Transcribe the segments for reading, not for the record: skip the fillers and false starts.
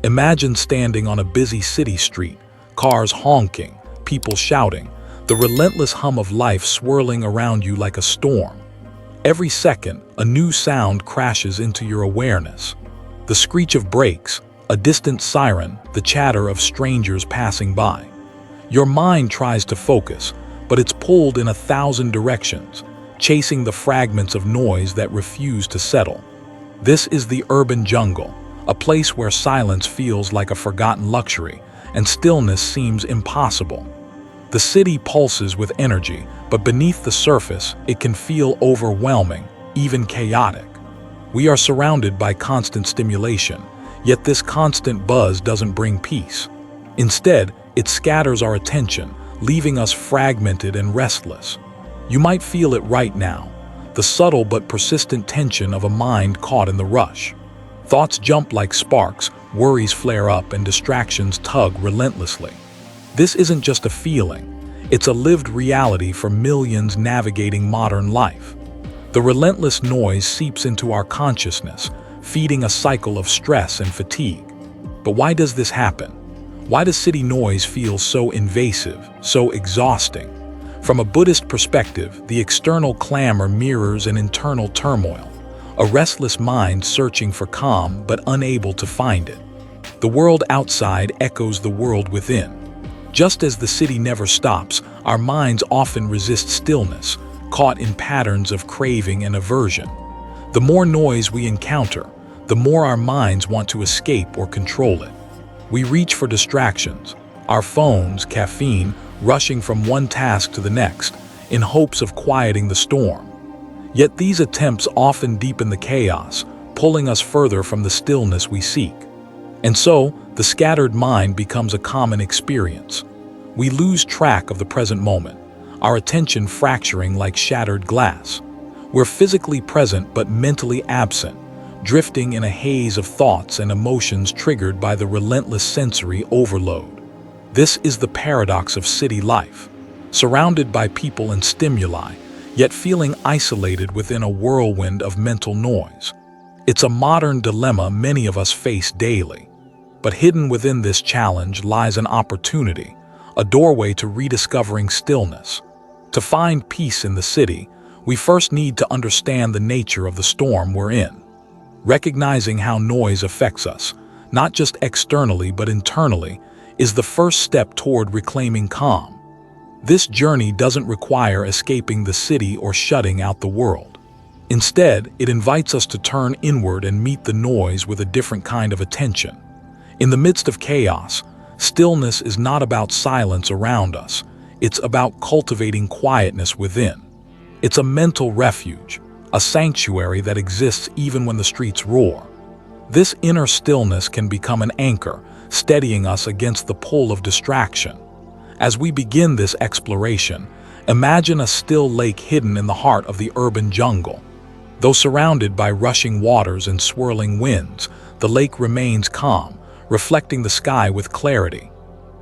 Imagine standing on a busy city street, cars honking, people shouting, the relentless hum of life swirling around you like a storm. Every second, a new sound crashes into your awareness. The screech of brakes, a distant siren, the chatter of strangers passing by. Your mind tries to focus, but it's pulled in 1,000 directions, chasing the fragments of noise that refuse to settle. This is the urban jungle, a place where silence feels like a forgotten luxury and stillness seems impossible. The city pulses with energy, but beneath the surface, it can feel overwhelming, even chaotic. We are surrounded by constant stimulation, yet this constant buzz doesn't bring peace. Instead, it scatters our attention, leaving us fragmented and restless. You might feel it right now, the subtle but persistent tension of a mind caught in the rush. Thoughts jump like sparks, worries flare up, and distractions tug relentlessly. This isn't just a feeling, it's a lived reality for millions navigating modern life. The relentless noise seeps into our consciousness, feeding a cycle of stress and fatigue. But why does this happen? Why does city noise feel so invasive, so exhausting? From a Buddhist perspective, the external clamor mirrors an internal turmoil, a restless mind searching for calm but unable to find it. The world outside echoes the world within. Just as the city never stops, our minds often resist stillness, caught in patterns of craving and aversion. The more noise we encounter, the more our minds want to escape or control it. We reach for distractions, our phones, caffeine, rushing from one task to the next, in hopes of quieting the storm. Yet these attempts often deepen the chaos, pulling us further from the stillness we seek. And so, the scattered mind becomes a common experience. We lose track of the present moment, our attention fracturing like shattered glass. We're physically present but mentally absent, drifting in a haze of thoughts and emotions triggered by the relentless sensory overload. This is the paradox of city life, surrounded by people and stimuli, yet feeling isolated within a whirlwind of mental noise. It's a modern dilemma many of us face daily. But hidden within this challenge lies an opportunity, a doorway to rediscovering stillness. To find peace in the city, we first need to understand the nature of the storm we're in. Recognizing how noise affects us, not just externally but internally, is the first step toward reclaiming calm. This journey doesn't require escaping the city or shutting out the world. Instead, it invites us to turn inward and meet the noise with a different kind of attention. In the midst of chaos, stillness is not about silence around us, it's about cultivating quietness within. It's a mental refuge, a sanctuary that exists even when the streets roar. This inner stillness can become an anchor, steadying us against the pull of distraction. As we begin this exploration, imagine a still lake hidden in the heart of the urban jungle. Though surrounded by rushing waters and swirling winds, the lake remains calm, reflecting the sky with clarity.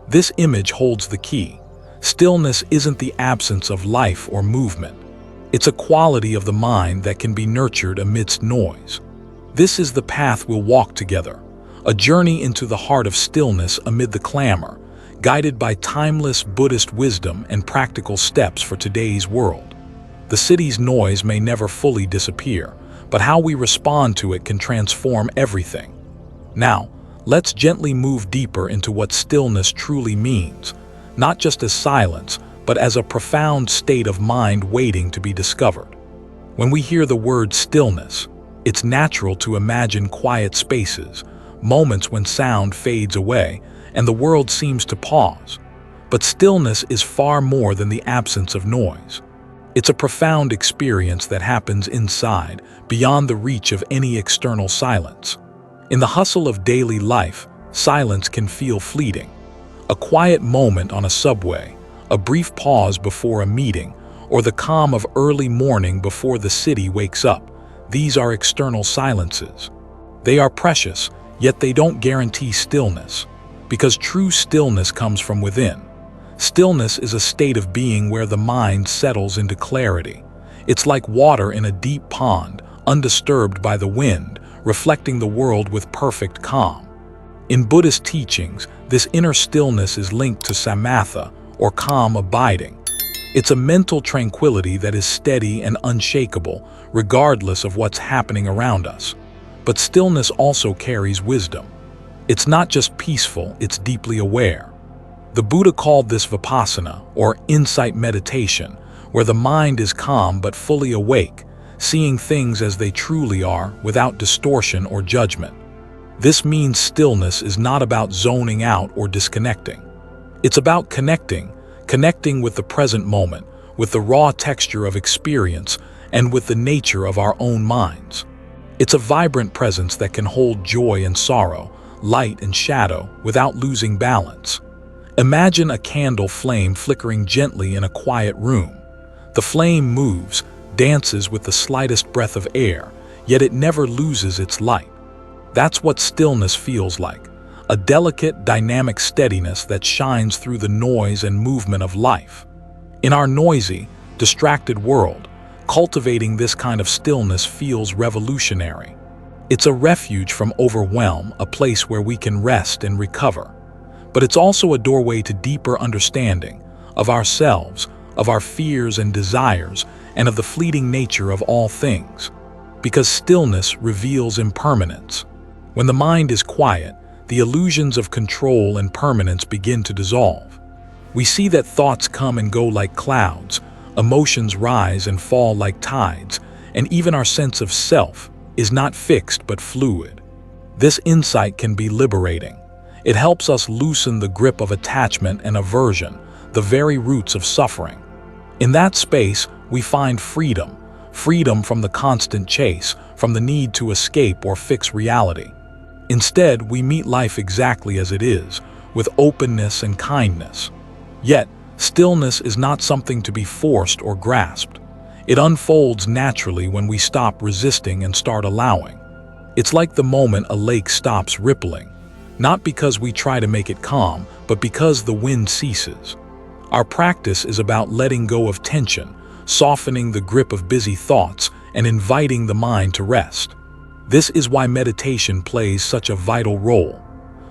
This image holds the key. Stillness isn't the absence of life or movement. It's a quality of the mind that can be nurtured amidst noise. This is the path we'll walk together, a journey into the heart of stillness amid the clamor, guided by timeless Buddhist wisdom and practical steps for today's world. The city's noise may never fully disappear, but how we respond to it can transform everything. Now, let's gently move deeper into what stillness truly means, not just as silence, but as a profound state of mind waiting to be discovered. When we hear the word stillness, it's natural to imagine quiet spaces, moments when sound fades away and the world seems to pause. But stillness is far more than the absence of noise. It's a profound experience that happens inside, beyond the reach of any external silence. In the hustle of daily life, silence can feel fleeting. A quiet moment on a subway, a brief pause before a meeting, or the calm of early morning before the city wakes up. These are external silences. They are precious, yet they don't guarantee stillness, because true stillness comes from within. Stillness is a state of being where the mind settles into clarity. It's like water in a deep pond, undisturbed by the wind, reflecting the world with perfect calm. In Buddhist teachings, this inner stillness is linked to samatha, or calm abiding. It's a mental tranquility that is steady and unshakable, regardless of what's happening around us. But stillness also carries wisdom. It's not just peaceful, it's deeply aware. The Buddha called this vipassana, or insight meditation, where the mind is calm but fully awake, seeing things as they truly are without distortion or judgment. This means stillness is not about zoning out or disconnecting. It's about connecting with the present moment, with the raw texture of experience, and with the nature of our own minds. It's a vibrant presence that can hold joy and sorrow, light and shadow, without losing balance. Imagine a candle flame flickering gently in a quiet room. The flame moves, dances with the slightest breath of air, yet it never loses its light. That's what stillness feels like, a delicate, dynamic steadiness that shines through the noise and movement of life. In our noisy, distracted world, cultivating this kind of stillness feels revolutionary. It's a refuge from overwhelm, a place where we can rest and recover. But it's also a doorway to deeper understanding of ourselves, of our fears and desires, and of the fleeting nature of all things. Because stillness reveals impermanence. When the mind is quiet, the illusions of control and permanence begin to dissolve. We see that thoughts come and go like clouds, emotions rise and fall like tides, and even our sense of self is not fixed but fluid. This insight can be liberating. It helps us loosen the grip of attachment and aversion, the very roots of suffering. In that space, we find freedom from the constant chase, from the need to escape or fix reality. Instead, we meet life exactly as it is, with openness and kindness. Yet, stillness is not something to be forced or grasped. It unfolds naturally when we stop resisting and start allowing. It's like the moment a lake stops rippling, not because we try to make it calm, but because the wind ceases. Our practice is about letting go of tension, softening the grip of busy thoughts, and inviting the mind to rest. This is why meditation plays such a vital role.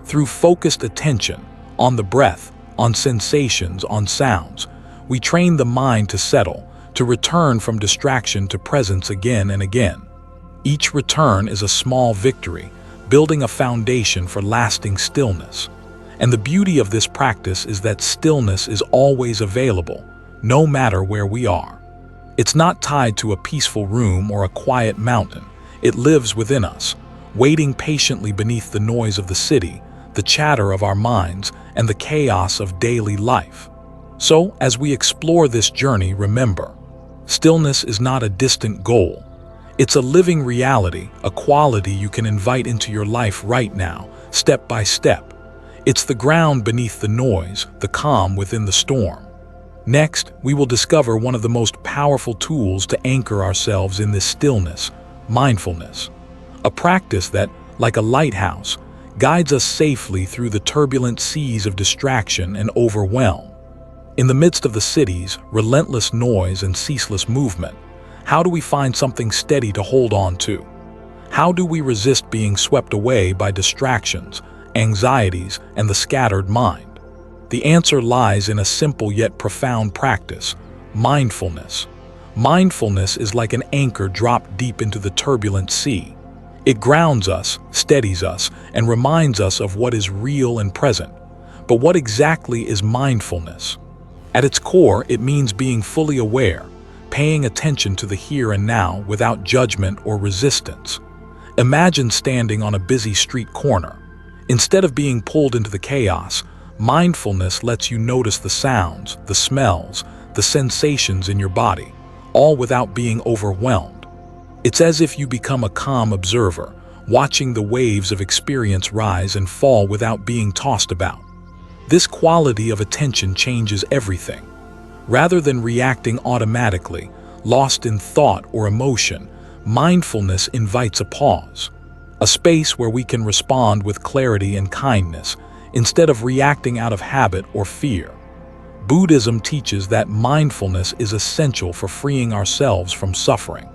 Through focused attention on the breath, on sensations, on sounds, we train the mind to settle, to return from distraction to presence again and again. Each return is a small victory, building a foundation for lasting stillness. And the beauty of this practice is that stillness is always available, no matter where we are. It's not tied to a peaceful room or a quiet mountain. It lives within us, waiting patiently beneath the noise of the city, the chatter of our minds, and the chaos of daily life. So, as we explore this journey, remember, stillness is not a distant goal. It's a living reality, a quality you can invite into your life right now, step by step. It's the ground beneath the noise, the calm within the storm. Next, we will discover one of the most powerful tools to anchor ourselves in this stillness: mindfulness. A practice that, like a lighthouse, guides us safely through the turbulent seas of distraction and overwhelm. In the midst of the city's relentless noise and ceaseless movement, how do we find something steady to hold on to? How do we resist being swept away by distractions, anxieties, and the scattered mind? The answer lies in a simple yet profound practice: mindfulness. Mindfulness is like an anchor dropped deep into the turbulent sea. It grounds us, steadies us, and reminds us of what is real and present. But what exactly is mindfulness? At its core, it means being fully aware, paying attention to the here and now without judgment or resistance. Imagine standing on a busy street corner. Instead of being pulled into the chaos, mindfulness lets you notice the sounds, the smells, the sensations in your body, all without being overwhelmed. It's as if you become a calm observer, watching the waves of experience rise and fall without being tossed about. This quality of attention changes everything. Rather than reacting automatically, lost in thought or emotion, mindfulness invites a pause, a space where we can respond with clarity and kindness, instead of reacting out of habit or fear. Buddhism teaches that mindfulness is essential for freeing ourselves from suffering.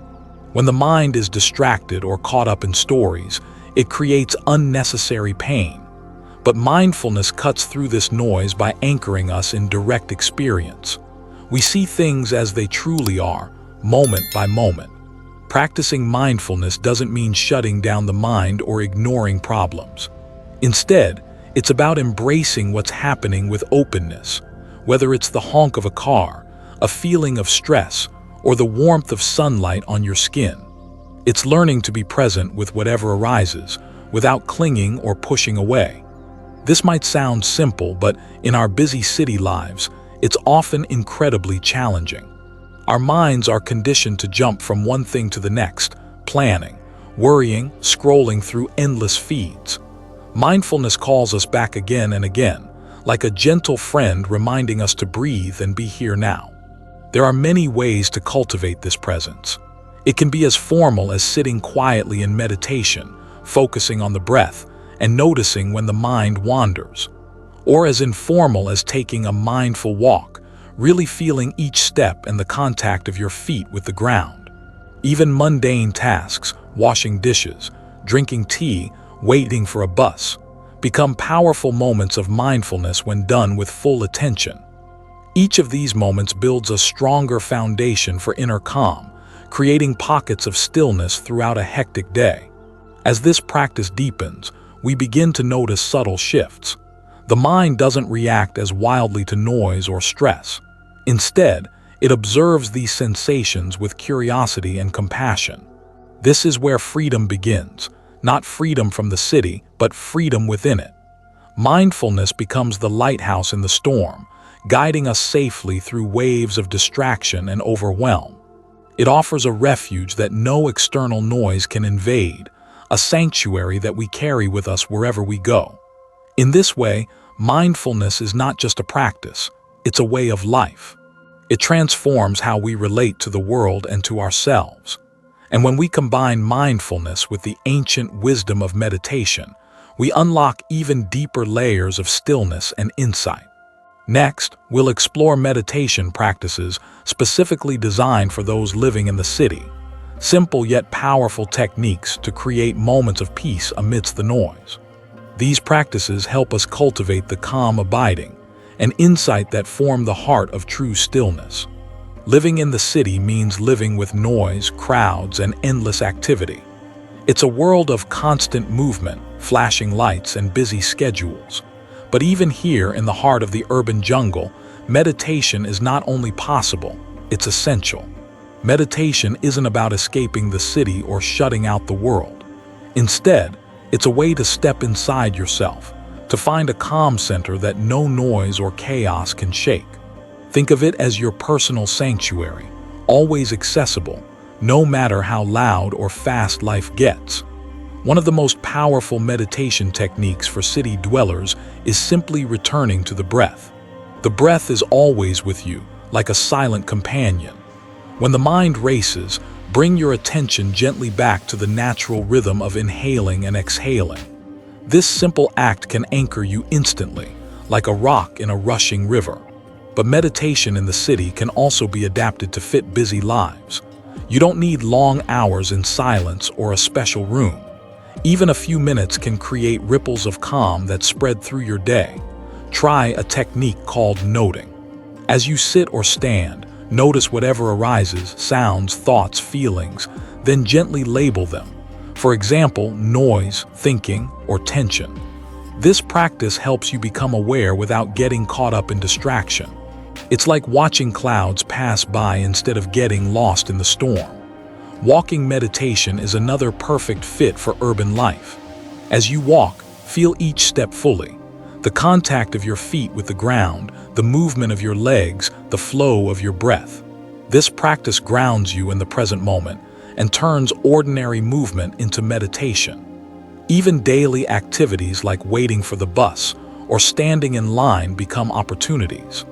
When the mind is distracted or caught up in stories, it creates unnecessary pain. But mindfulness cuts through this noise by anchoring us in direct experience. We see things as they truly are, moment by moment. Practicing mindfulness doesn't mean shutting down the mind or ignoring problems. Instead, it's about embracing what's happening with openness, whether it's the honk of a car, a feeling of stress, or the warmth of sunlight on your skin. It's learning to be present with whatever arises, without clinging or pushing away. This might sound simple, but in our busy city lives, it's often incredibly challenging. Our minds are conditioned to jump from one thing to the next, planning, worrying, scrolling through endless feeds. Mindfulness calls us back again and again, like a gentle friend reminding us to breathe and be here now. There are many ways to cultivate this presence. It can be as formal as sitting quietly in meditation, focusing on the breath, and noticing when the mind wanders, or as informal as taking a mindful walk, really feeling each step and the contact of your feet with the ground. Even mundane tasks, washing dishes, drinking tea, waiting for a bus, become powerful moments of mindfulness when done with full attention. Each of these moments builds a stronger foundation for inner calm, creating pockets of stillness throughout a hectic day. As this practice deepens, we begin to notice subtle shifts. The mind doesn't react as wildly to noise or stress. Instead, it observes these sensations with curiosity and compassion. This is where freedom begins, not freedom from the city, but freedom within it. Mindfulness becomes the lighthouse in the storm, guiding us safely through waves of distraction and overwhelm. It offers a refuge that no external noise can invade, a sanctuary that we carry with us wherever we go. In this way, mindfulness is not just a practice, it's a way of life. It transforms how we relate to the world and to ourselves. And when we combine mindfulness with the ancient wisdom of meditation, we unlock even deeper layers of stillness and insight. Next, we'll explore meditation practices specifically designed for those living in the city. Simple yet powerful techniques to create moments of peace amidst the noise. These practices help us cultivate the calm abiding, an insight that forms the heart of true stillness. Living in the city means living with noise, crowds, and endless activity. It's a world of constant movement, flashing lights, and busy schedules. But even here in the heart of the urban jungle, meditation is not only possible, it's essential. Meditation isn't about escaping the city or shutting out the world. Instead, it's a way to step inside yourself, to find a calm center that no noise or chaos can shake. Think of it as your personal sanctuary, always accessible, no matter how loud or fast life gets. One of the most powerful meditation techniques for city dwellers is simply returning to the breath. The breath is always with you, like a silent companion. When the mind races, bring your attention gently back to the natural rhythm of inhaling and exhaling. This simple act can anchor you instantly, like a rock in a rushing river. But meditation in the city can also be adapted to fit busy lives. You don't need long hours in silence or a special room. Even a few minutes can create ripples of calm that spread through your day. Try a technique called noting. As you sit or stand, notice whatever arises, sounds, thoughts, feelings, then gently label them. For example, noise, thinking, or tension. This practice helps you become aware without getting caught up in distraction. It's like watching clouds pass by instead of getting lost in the storm. Walking meditation is another perfect fit for urban life. As you walk, feel each step fully. The contact of your feet with the ground, the movement of your legs, the flow of your breath. This practice grounds you in the present moment and turns ordinary movement into meditation. Even daily activities like waiting for the bus or standing in line become opportunities.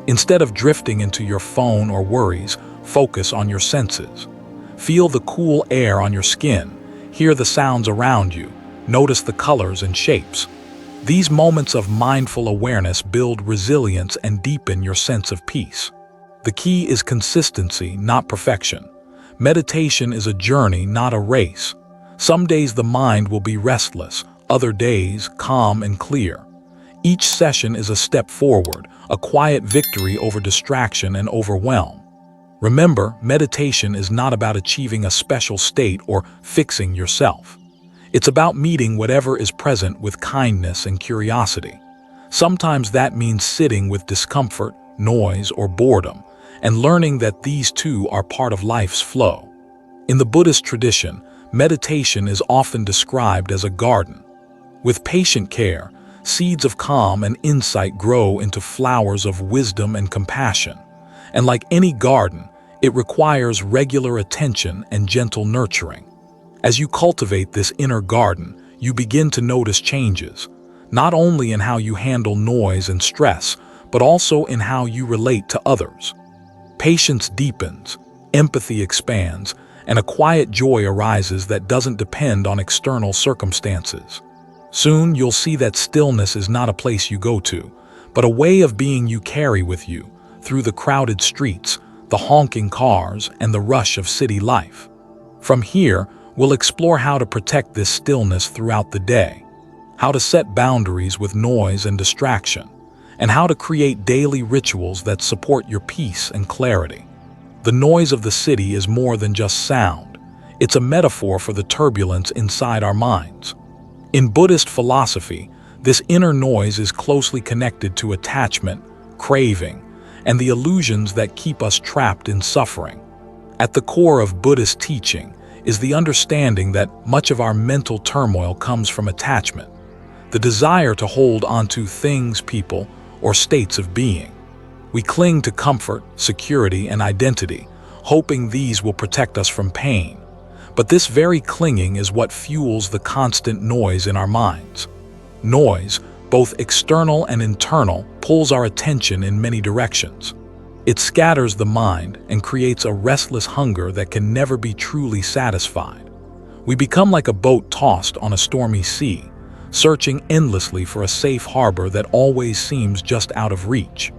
Instead of drifting into your phone or worries, focus on your senses. Feel the cool air on your skin, hear the sounds around you, notice the colors and shapes. These moments of mindful awareness build resilience and deepen your sense of peace. The key is consistency, not perfection. Meditation is a journey, not a race. Some days the mind will be restless, other days calm and clear. Each session is a step forward, a quiet victory over distraction and overwhelm. Remember, meditation is not about achieving a special state or fixing yourself. It's about meeting whatever is present with kindness and curiosity. Sometimes that means sitting with discomfort, noise, or boredom, and learning that these too are part of life's flow. In the Buddhist tradition, meditation is often described as a garden. With patient care, seeds of calm and insight grow into flowers of wisdom and compassion. And like any garden, it requires regular attention and gentle nurturing. As you cultivate this inner garden, you begin to notice changes, not only in how you handle noise and stress, but also in how you relate to others. Patience deepens, empathy expands, and a quiet joy arises that doesn't depend on external circumstances. Soon you'll see that stillness is not a place you go to, but a way of being you carry with you through the crowded streets, the honking cars, and the rush of city life. From here, we'll explore how to protect this stillness throughout the day, how to set boundaries with noise and distraction, and how to create daily rituals that support your peace and clarity. The noise of the city is more than just sound. It's a metaphor for the turbulence inside our minds. In Buddhist philosophy, this inner noise is closely connected to attachment, craving, and the illusions that keep us trapped in suffering. At the core of Buddhist teaching is the understanding that much of our mental turmoil comes from attachment, the desire to hold onto things, people, or states of being. We cling to comfort, security, and identity, hoping these will protect us from pain. But this very clinging is what fuels the constant noise in our minds. Noise, both external and internal, pulls our attention in many directions. It scatters the mind and creates a restless hunger that can never be truly satisfied. We become like a boat tossed on a stormy sea, searching endlessly for a safe harbor that always seems just out of reach.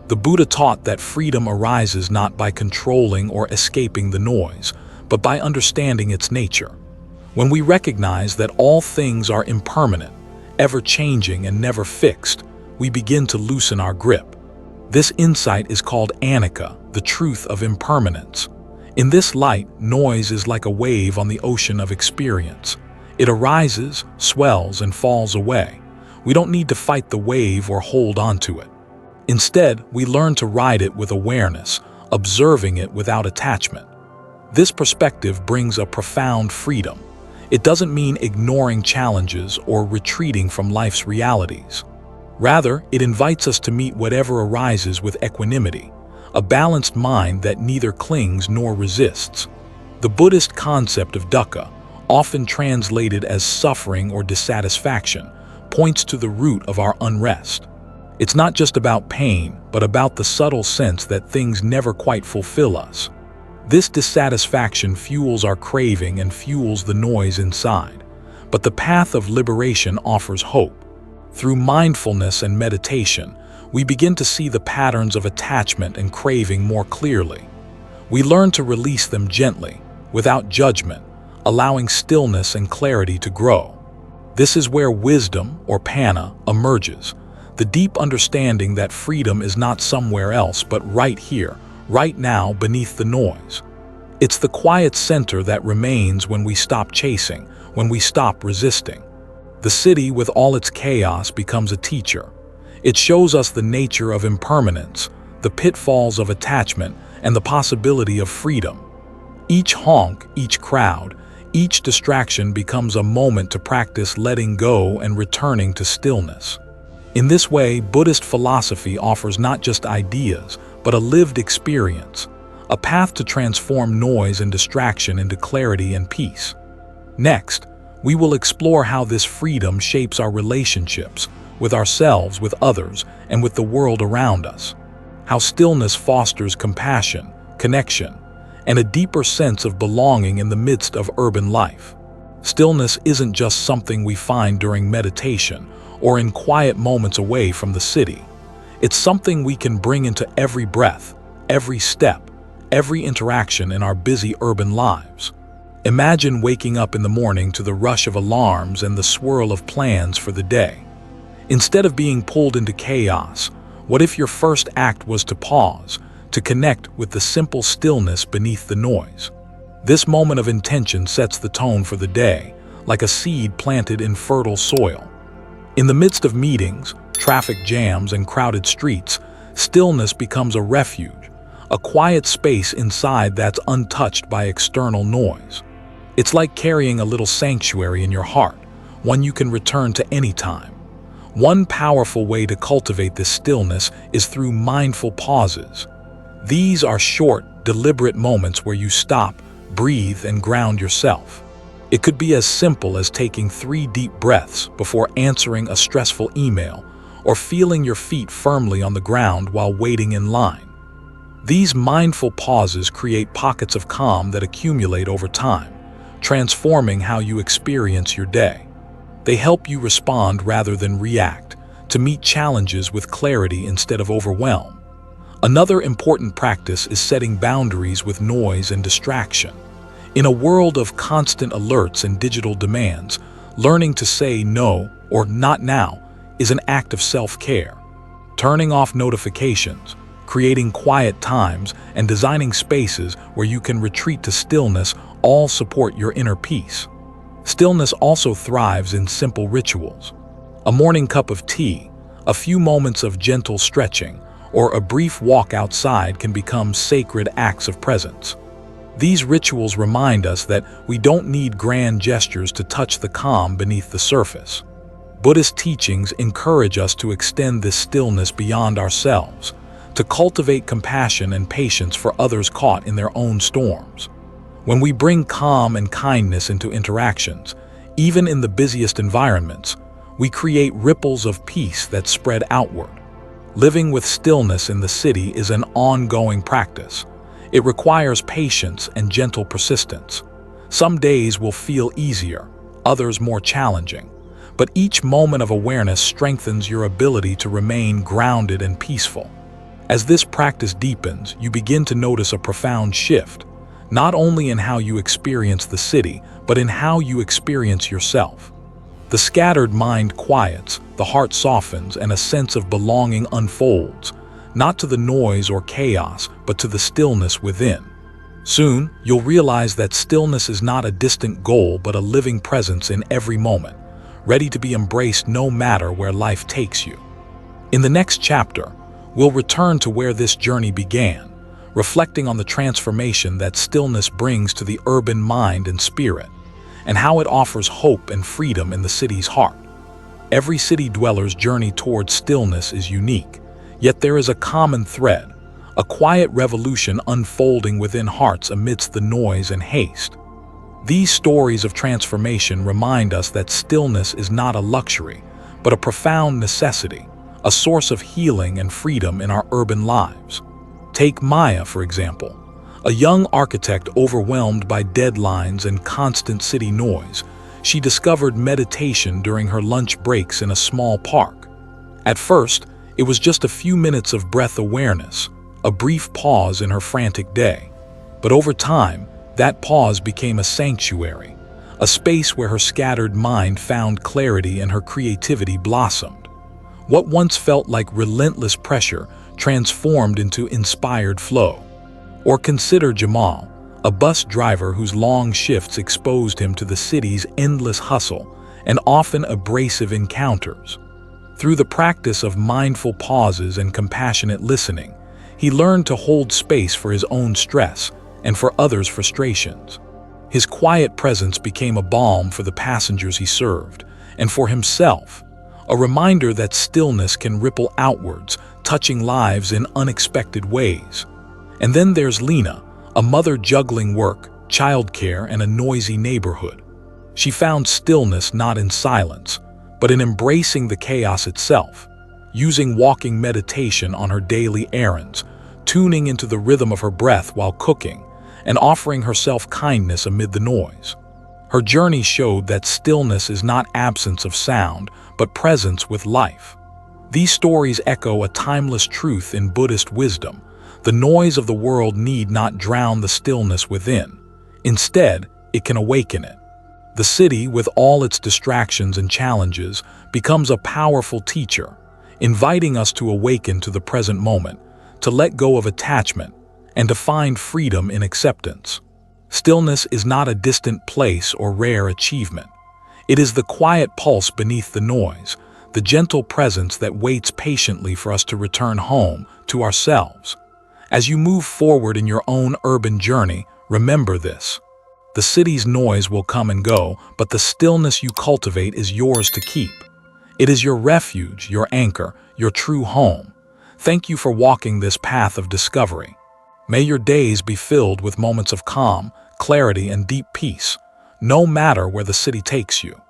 The Buddha taught that freedom arises not by controlling or escaping the noise, but by understanding its nature. When we recognize that all things are impermanent, ever-changing and never fixed, we begin to loosen our grip. This insight is called anicca, the truth of impermanence. In this light, noise is like a wave on the ocean of experience. It arises, swells, and falls away. We don't need to fight the wave or hold onto it. Instead, we learn to ride it with awareness, observing it without attachment. This perspective brings a profound freedom. It doesn't mean ignoring challenges or retreating from life's realities. Rather, it invites us to meet whatever arises with equanimity, a balanced mind that neither clings nor resists. The Buddhist concept of dukkha, often translated as suffering or dissatisfaction, points to the root of our unrest. It's not just about pain, but about the subtle sense that things never quite fulfill us. This dissatisfaction fuels our craving and fuels the noise inside. But the path of liberation offers hope. Through mindfulness and meditation, we begin to see the patterns of attachment and craving more clearly. We learn to release them gently, without judgment, allowing stillness and clarity to grow. This is where wisdom, or panna, emerges, the deep understanding that freedom is not somewhere else but right here, right now beneath the noise. It's the quiet center that remains when we stop chasing, when we stop resisting. The city with all its chaos becomes a teacher. It shows us the nature of impermanence, the pitfalls of attachment, and the possibility of freedom. Each honk, each crowd, each distraction becomes a moment to practice letting go and returning to stillness. In this way, Buddhist philosophy offers not just ideas, but a lived experience, a path to transform noise and distraction into clarity and peace. Next, we will explore how this freedom shapes our relationships with ourselves, with others, and with the world around us. How stillness fosters compassion, connection, and a deeper sense of belonging in the midst of urban life. Stillness isn't just something we find during meditation or in quiet moments away from the city. It's something we can bring into every breath, every step, every interaction in our busy urban lives. Imagine waking up in the morning to the rush of alarms and the swirl of plans for the day. Instead of being pulled into chaos, what if your first act was to pause, to connect with the simple stillness beneath the noise? This moment of intention sets the tone for the day, like a seed planted in fertile soil. In the midst of meetings, traffic jams, and crowded streets, stillness becomes a refuge, a quiet space inside that's untouched by external noise. It's like carrying a little sanctuary in your heart, one you can return to any time. One powerful way to cultivate this stillness is through mindful pauses. These are short, deliberate moments where you stop, breathe, and ground yourself. It could be as simple as taking 3 deep breaths before answering a stressful email, or feeling your feet firmly on the ground while waiting in line. These mindful pauses create pockets of calm that accumulate over time, transforming how you experience your day. They help you respond rather than react, to meet challenges with clarity instead of overwhelm. Another important practice is setting boundaries with noise and distraction. In a world of constant alerts and digital demands, learning to say no or not now is an act of self-care. Turning off notifications, creating quiet times, and designing spaces where you can retreat to stillness all support your inner peace. Stillness also thrives in simple rituals. A morning cup of tea, a few moments of gentle stretching, or a brief walk outside can become sacred acts of presence. These rituals remind us that we don't need grand gestures to touch the calm beneath the surface. Buddhist teachings encourage us to extend this stillness beyond ourselves, to cultivate compassion and patience for others caught in their own storms. When we bring calm and kindness into interactions, even in the busiest environments, we create ripples of peace that spread outward. Living with stillness in the city is an ongoing practice. It requires patience and gentle persistence. Some days will feel easier, others more challenging, but each moment of awareness strengthens your ability to remain grounded and peaceful. As this practice deepens, you begin to notice a profound shift, not only in how you experience the city, but in how you experience yourself. The scattered mind quiets, the heart softens, and a sense of belonging unfolds, not to the noise or chaos, but to the stillness within. Soon, you'll realize that stillness is not a distant goal, but a living presence in every moment, ready to be embraced no matter where life takes you. In the next chapter, we'll return to where this journey began, reflecting on the transformation that stillness brings to the urban mind and spirit, and how it offers hope and freedom in the city's heart. Every city dweller's journey towards stillness is unique, yet there is a common thread, a quiet revolution unfolding within hearts amidst the noise and haste. These stories of transformation remind us that stillness is not a luxury, but a profound necessity, a source of healing and freedom in our urban lives. Take Maya, for example, a young architect overwhelmed by deadlines and constant city noise. She discovered meditation during her lunch breaks in a small park. At first, it was just a few minutes of breath awareness, a brief pause in her frantic day. But over time, that pause became a sanctuary, a space where her scattered mind found clarity and her creativity blossomed. What once felt like relentless pressure transformed into inspired flow. Or consider Jamal, a bus driver whose long shifts exposed him to the city's endless hustle and often abrasive encounters. Through the practice of mindful pauses and compassionate listening, he learned to hold space for his own stress and for others' frustrations. His quiet presence became a balm for the passengers he served, and for himself, a reminder that stillness can ripple outwards, touching lives in unexpected ways. And then there's Lena, a mother juggling work, childcare, and a noisy neighborhood. She found stillness not in silence, but in embracing the chaos itself, using walking meditation on her daily errands, tuning into the rhythm of her breath while cooking, and offering herself kindness amid the noise. Her journey showed that stillness is not absence of sound, but presence with life. These stories echo a timeless truth in Buddhist wisdom. The noise of the world need not drown the stillness within. Instead, it can awaken it. The city, with all its distractions and challenges, becomes a powerful teacher, inviting us to awaken to the present moment, to let go of attachment, and to find freedom in acceptance. Stillness is not a distant place or rare achievement. It is the quiet pulse beneath the noise, the gentle presence that waits patiently for us to return home, to ourselves. As you move forward in your own urban journey, remember this. The city's noise will come and go, but the stillness you cultivate is yours to keep. It is your refuge, your anchor, your true home. Thank you for walking this path of discovery. May your days be filled with moments of calm, clarity, and deep peace, no matter where the city takes you.